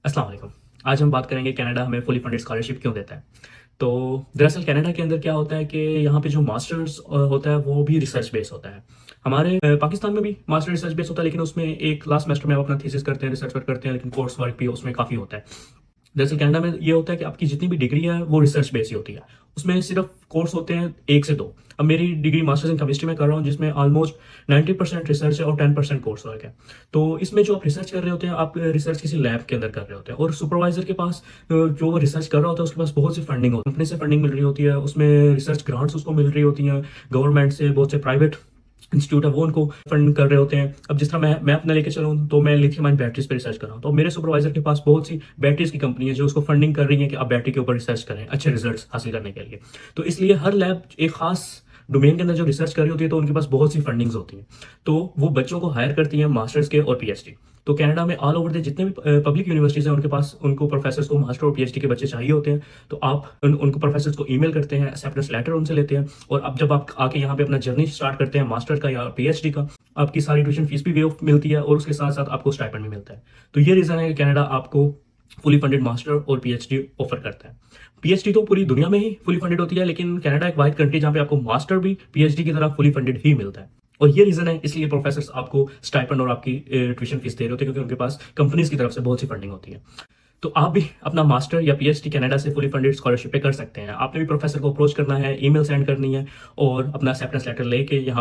अस्सलाम वालेकुम। आज हम बात करेंगे कनाडा हमें फुली फंडेड स्कॉलरशिप क्यों देता है। तो दरअसल कनाडा के अंदर क्या होता है कि यहाँ पे जो मास्टर्स होता है वो भी रिसर्च बेस होता है। हमारे पाकिस्तान में भी मास्टर रिसर्च बेस होता है, लेकिन उसमें एक लास्ट सेमेस्टर में आप अपना थीसिस करते हैं, रिसर्च वर्क करते हैं, लेकिन कोर्स वर्क भी उसमें काफ़ी होता है। दरअसल कनाडा में ये होता है कि आपकी जितनी भी डिग्री है वो रिसर्च बेस ही होती है। उसमें सिर्फ कोर्स होते हैं 1 से 2। अब मेरी डिग्री मास्टर्स इन केमिस्ट्री में कर रहा हूँ, जिसमें ऑलमोस्ट 90% रिसर्च है और 10% कोर्स वर्क है। तो इसमें जो आप रिसर्च कर रहे होते हैं, आप रिसर्च किसी लैब के अंदर कर रहे होते हैं, और सुपरवाइजर के पास जो वो रिसर्च कर रहा होता है उसके पास बहुत सी फंडिंग होती है, कंपनी से फंडिंग मिल रही होती है, उसमें रिसर्च ग्रांट्स उसको मिल रही होती हैं, गवर्नमेंट से बहुत से प्राइवेट इंस्टीट्यूट है वो उनको फंड कर रहे होते हैं। अब जिस तरह मैं अपना लेके चलूँ तो मैं लिथियम आयन बैटरीज पे रिसर्च कर रहा हूँ, तो मेरे सुपरवाइजर के पास बहुत सी बैटरीज की कंपनी है जो उसको फंडिंग कर रही है कि आप बैटरी के ऊपर रिसर्च करें अच्छे रिजल्ट्स हासिल करने के लिए। तो इसलिए हर लैब एक खास डोमेन के अंदर जो रिसर्च कर रही होती है तो उनके पास बहुत सी फंडिंग्स होती हैं, तो वो बच्चों को हायर करती हैं मास्टर्स के और पीएचडी। तो कनाडा में ऑल ओवर द जितने भी पब्लिक यूनिवर्सिटीज हैं उनके पास उनको प्रोफेसर्स को मास्टर और पीएचडी के बच्चे चाहिए होते हैं। तो आप उनको प्रोफेसर्स को ईमेल करते हैं, एक्सेप्टेंस लेटर उनसे लेते हैं, और अब जब आप आके यहाँ पे अपना जर्नी स्टार्ट करते हैं मास्टर का या पीएचडी का, आपकी सारी ट्यूशन फीस भी वेव मिलती है और उसके साथ साथ आपको स्टाइपेंड भी मिलता है। तो ये रीज़न है कि कनाडा आपको फुली फंडेड मास्टर और पीएचडी ऑफर करता है। पीएचडी तो पूरी दुनिया में ही फुली फंडेड होती है, लेकिन कनाडा एक वाइड कंट्री जहाँ पे आपको मास्टर भी पीएचडी की तरह फुली फंडेड ही मिलता है। और ये रीजन है इसलिए प्रोफेसर्स आपको स्टाइपेंड और आपकी ट्यूशन फीस दे रहे होते हैं, क्योंकि उनके पास कंपनीज की तरफ से बहुत सी फंडिंग होती है। तो आप भी अपना मास्टर या पीएचडी कनाडा से फुली फंडेड स्कॉलरशिप पे कर सकते हैं। आपने भी प्रोफेसर को अप्रोच करना है, ईमेल सेंड करनी है और अपना एक्सेप्टेंस लेटर लेके यहाँ